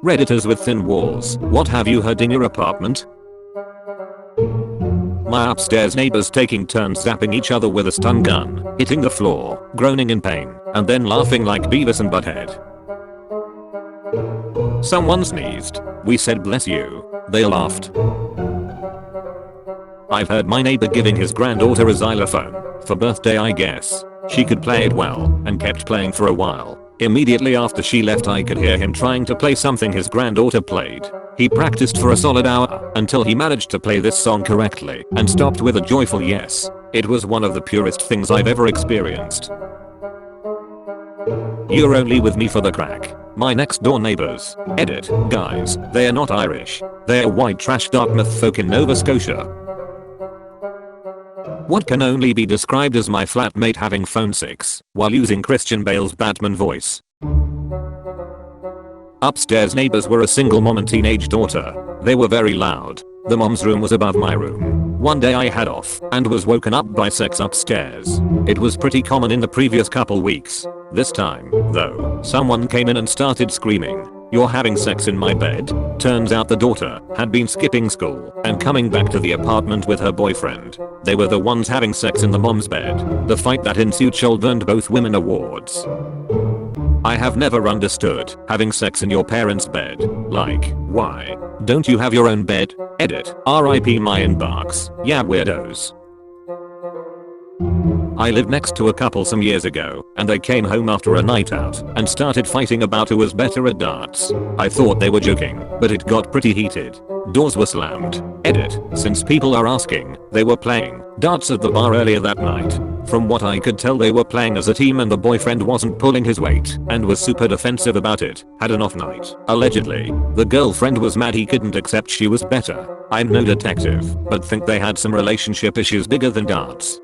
Redditors with thin walls, what have you heard in your apartment? My upstairs neighbors taking turns zapping each other with a stun gun, hitting the floor, groaning in pain, and then laughing like Beavis and Butthead. Someone sneezed. We said bless you. They laughed. I've heard my neighbor giving his granddaughter a xylophone, for birthday I guess. She could play it well, and kept playing for a while. Immediately after she left I could hear him trying to play something his granddaughter played. He practiced for a solid hour, until he managed to play this song correctly, and stopped with a joyful yes. It was one of the purest things I've ever experienced. You're only with me for the crack. My next door neighbors. Edit. Guys, they are not Irish. They are white trash Dartmouth folk in Nova Scotia. What can only be described as my flatmate having phone sex while using Christian Bale's Batman voice. Upstairs neighbors were a single mom and teenage daughter. They were very loud. The mom's room was above my room. One day I had off and was woken up by sex upstairs. It was pretty common in the previous couple weeks. This time, though, someone came in and started screaming, "You're having sex in my bed?" Turns out the daughter had been skipping school and coming back to the apartment with her boyfriend. They were the ones having sex in the mom's bed. The fight that ensued should earned both women awards. I have never understood having sex in your parents' bed. Like, why? Don't you have your own bed? Edit. RIP my inbox. Yeah, weirdos. I lived next to a couple some years ago, and they came home after a night out and started fighting about who was better at darts. I thought they were joking, but it got pretty heated. Doors were slammed. Edit. Since people are asking, they were playing darts at the bar earlier that night. From what I could tell they were playing as a team and the boyfriend wasn't pulling his weight and was super defensive about it. Had an off night. Allegedly. The girlfriend was mad he couldn't accept she was better. I'm no detective, but think they had some relationship issues bigger than darts.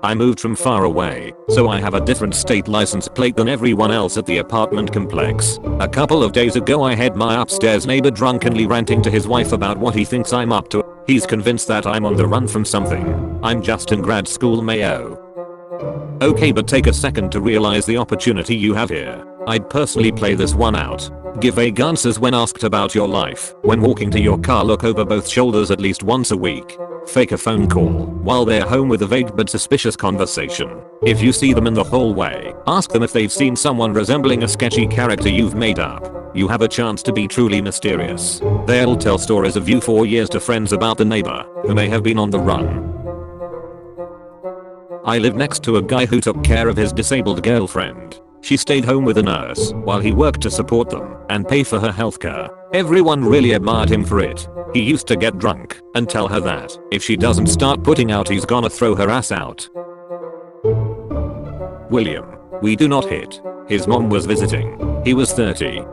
I moved from far away, so I have a different state license plate than everyone else at the apartment complex. A couple of days ago I had my upstairs neighbor drunkenly ranting to his wife about what he thinks I'm up to. He's convinced that I'm on the run from something. I'm just in grad school, Mayo. Okay, but take a second to realize the opportunity you have here. I'd personally play this one out. Give vague answers when asked about your life. When walking to your car, look over both shoulders at least once a week. Fake a phone call while they're home with a vague but suspicious conversation. If you see them in the hallway, ask them if they've seen someone resembling a sketchy character you've made up. You have a chance to be truly mysterious. They'll tell stories of you for years to friends about the neighbor who may have been on the run. I lived next to a guy who took care of his disabled girlfriend. She stayed home with a nurse while he worked to support them and pay for her healthcare. Everyone really admired him for it. He used to get drunk and tell her that if she doesn't start putting out he's gonna throw her ass out. William. We do not hit. His mom was visiting. He was 30.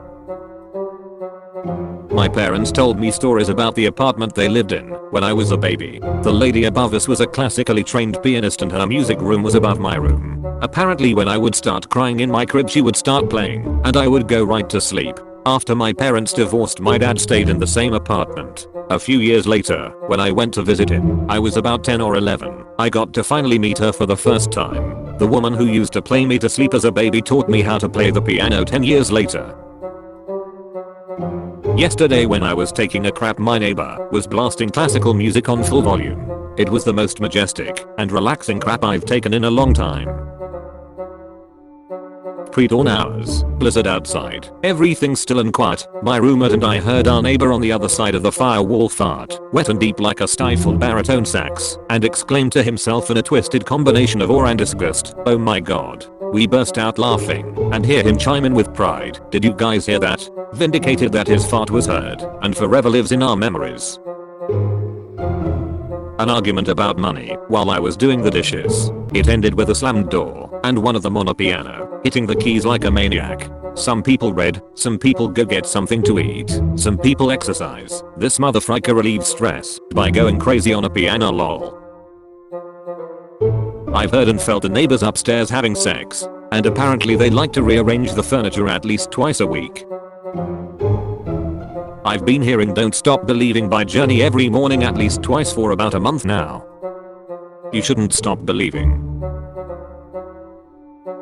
My parents told me stories about the apartment they lived in when I was a baby. The lady above us was a classically trained pianist and her music room was above my room. Apparently when I would start crying in my crib she would start playing and I would go right to sleep. After my parents divorced, my dad stayed in the same apartment. A few years later, when I went to visit him, I was about 10 or 11. I got to finally meet her for the first time. The woman who used to play me to sleep as a baby taught me how to play the piano 10 years later. Yesterday when I was taking a crap, my neighbor was blasting classical music on full volume. It was the most majestic and relaxing crap I've taken in a long time. Pre-dawn hours, blizzard outside, everything's still and quiet. My roommate and I heard our neighbor on the other side of the firewall fart, wet and deep like a stifled baritone sax, and exclaimed to himself in a twisted combination of awe and disgust, "Oh my god." We burst out laughing and hear him chime in with pride, "Did you guys hear that?" Vindicated that his fart was heard and forever lives in our memories. An argument about money while I was doing the dishes. It ended with a slammed door and one of them on a piano, hitting the keys like a maniac. Some people read, some people go get something to eat, some people exercise. This motherfucker relieves stress by going crazy on a piano, lol. I've heard and felt the neighbors upstairs having sex, and apparently they like to rearrange the furniture at least twice a week. I've been hearing Don't Stop Believing by Journey every morning at least twice for about a month now. You shouldn't stop believing.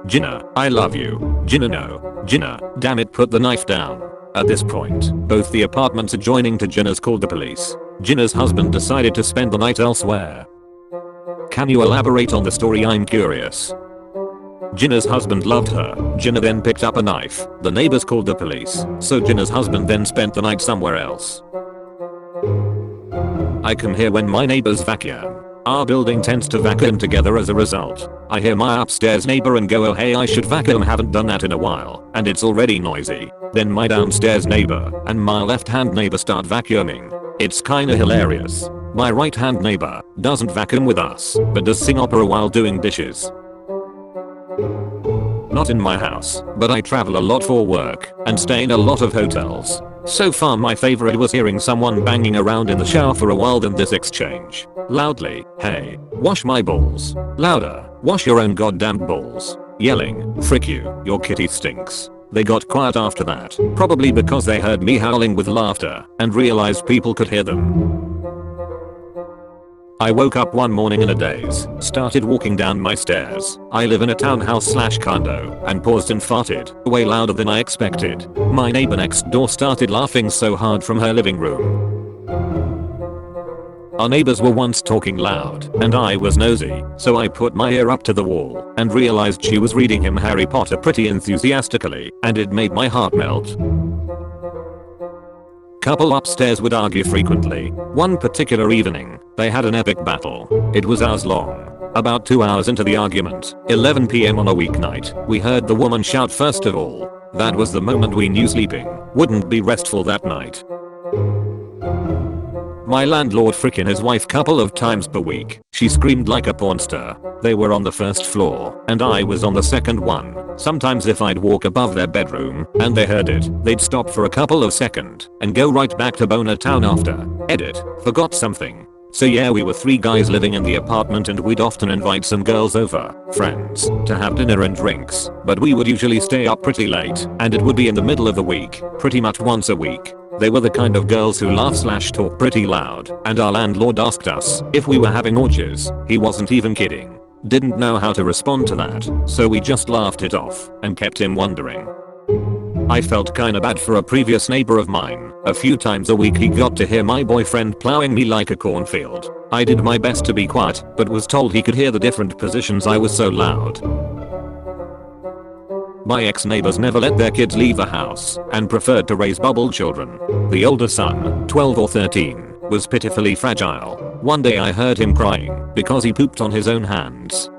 Jinna, I love you. Jinna no. Jinna, damn it, put the knife down. At this point, both the apartments adjoining to Jinna's called the police. Jinna's husband decided to spend the night elsewhere. Can you elaborate on the story? I'm curious. Jinna's husband loved her. Jinna then picked up a knife. The neighbors called the police, so Jinna's husband then spent the night somewhere else. I can hear when my neighbors vacuum. Our building tends to vacuum together as a result. I hear my upstairs neighbor and go, oh hey, I should vacuum, haven't done that in a while, and it's already noisy. Then my downstairs neighbor and my left hand neighbor start vacuuming. It's kinda hilarious. My right hand neighbor doesn't vacuum with us, but does sing opera while doing dishes. Not in my house, but I travel a lot for work and stay in a lot of hotels. So far my favorite was hearing someone banging around in the shower for a while, then this exchange. Loudly, hey, wash my balls. Louder, wash your own goddamn balls. Yelling, frick you, your kitty stinks. They got quiet after that, probably because they heard me howling with laughter and realized people could hear them. I woke up one morning in a daze, started walking down my stairs. I live in a townhouse/condo, and paused and farted, way louder than I expected. My neighbor next door started laughing so hard from her living room. Our neighbors were once talking loud, and I was nosy, so I put my ear up to the wall and realized she was reading him Harry Potter pretty enthusiastically, and it made my heart melt. Couple upstairs would argue frequently. One particular evening, they had an epic battle. It was hours long. About 2 hours into the argument, 11 PM on a weeknight, we heard the woman shout first of all. That was the moment we knew sleeping wouldn't be restful that night. My landlord frickin' his wife couple of times per week. She screamed like a porn star. They were on the first floor, and I was on the second one. Sometimes if I'd walk above their bedroom, and they heard it, they'd stop for a couple of seconds, and go right back to Boner Town after. Edit, forgot something. So yeah, we were 3 guys living in the apartment, and we'd often invite some girls over, friends, to have dinner and drinks, but we would usually stay up pretty late, and it would be in the middle of the week, pretty much once a week. They were the kind of girls who laugh/talk pretty loud, and our landlord asked us if we were having orgies. He wasn't even kidding. Didn't know how to respond to that, so we just laughed it off and kept him wondering. I felt kinda bad for a previous neighbor of mine. A few times a week he got to hear my boyfriend plowing me like a cornfield. I did my best to be quiet, but was told he could hear the different positions I was so loud. My ex-neighbors never let their kids leave the house and preferred to raise bubble children. The older son, 12 or 13, was pitifully fragile. One day I heard him crying because he pooped on his own hands.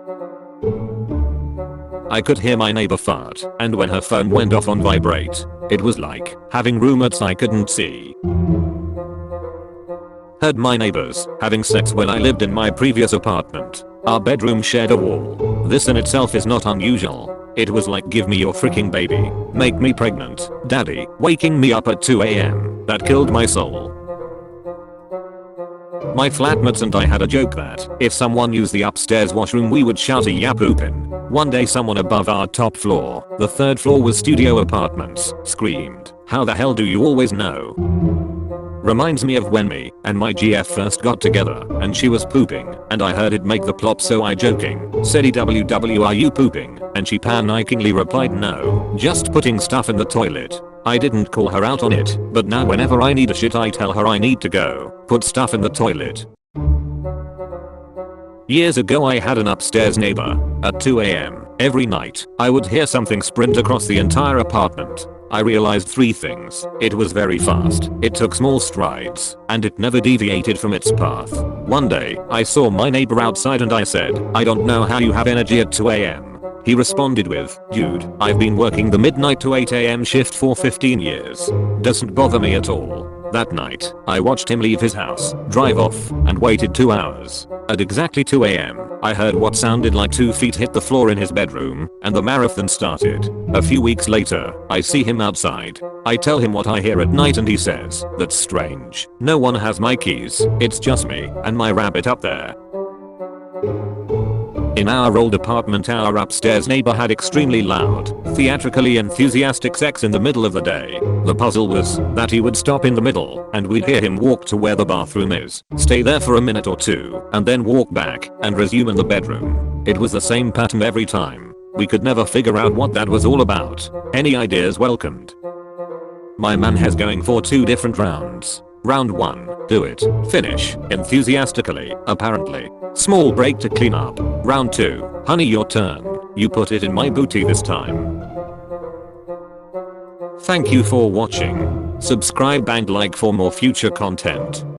I could hear my neighbor fart, and when her phone went off on vibrate, it was like having roommates I couldn't see. Heard my neighbors having sex when I lived in my previous apartment. Our bedroom shared a wall. This in itself is not unusual. It was like, give me your freaking baby, make me pregnant, daddy, waking me up at 2 AM. That killed my soul. My flatmates and I had a joke that if someone used the upstairs washroom we would shout a "ya poopin'." One day someone above our top floor, the 3rd floor was studio apartments, screamed, "How the hell do you always know?" Reminds me of when me and my GF first got together and she was pooping and I heard it make the plop, so I joking said, "EWW, are you pooping?" And she panicingly replied, "No, just putting stuff in the toilet." I didn't call her out on it, but now whenever I need a shit I tell her I need to go put stuff in the toilet. Years ago I had an upstairs neighbor. At 2 AM every night I would hear something sprint across the entire apartment. I realized 3 things. It was very fast, it took small strides, and it never deviated from its path. One day, I saw my neighbor outside and I said, "I don't know how you have energy at 2 AM. He responded with, "Dude, I've been working the midnight to 8 AM shift for 15 years. Doesn't bother me at all." That night, I watched him leave his house, drive off, and waited 2 hours. At exactly 2 AM, I heard what sounded like 2 feet hit the floor in his bedroom, and the marathon started. A few weeks later, I see him outside. I tell him what I hear at night and he says, "That's strange. No one has my keys. It's just me and my rabbit up there." In our old apartment, our upstairs neighbor had extremely loud, theatrically enthusiastic sex in the middle of the day. The puzzle was that he would stop in the middle and we'd hear him walk to where the bathroom is, stay there for a minute or 2, and then walk back and resume in the bedroom. It was the same pattern every time. We could never figure out what that was all about. Any ideas welcomed. My man has going for 2 different rounds. Round 1, do it, finish, enthusiastically, apparently. Small break to clean up. Round 2, honey your turn. You put it in my booty this time. Thank you for watching. Subscribe and like for more future content.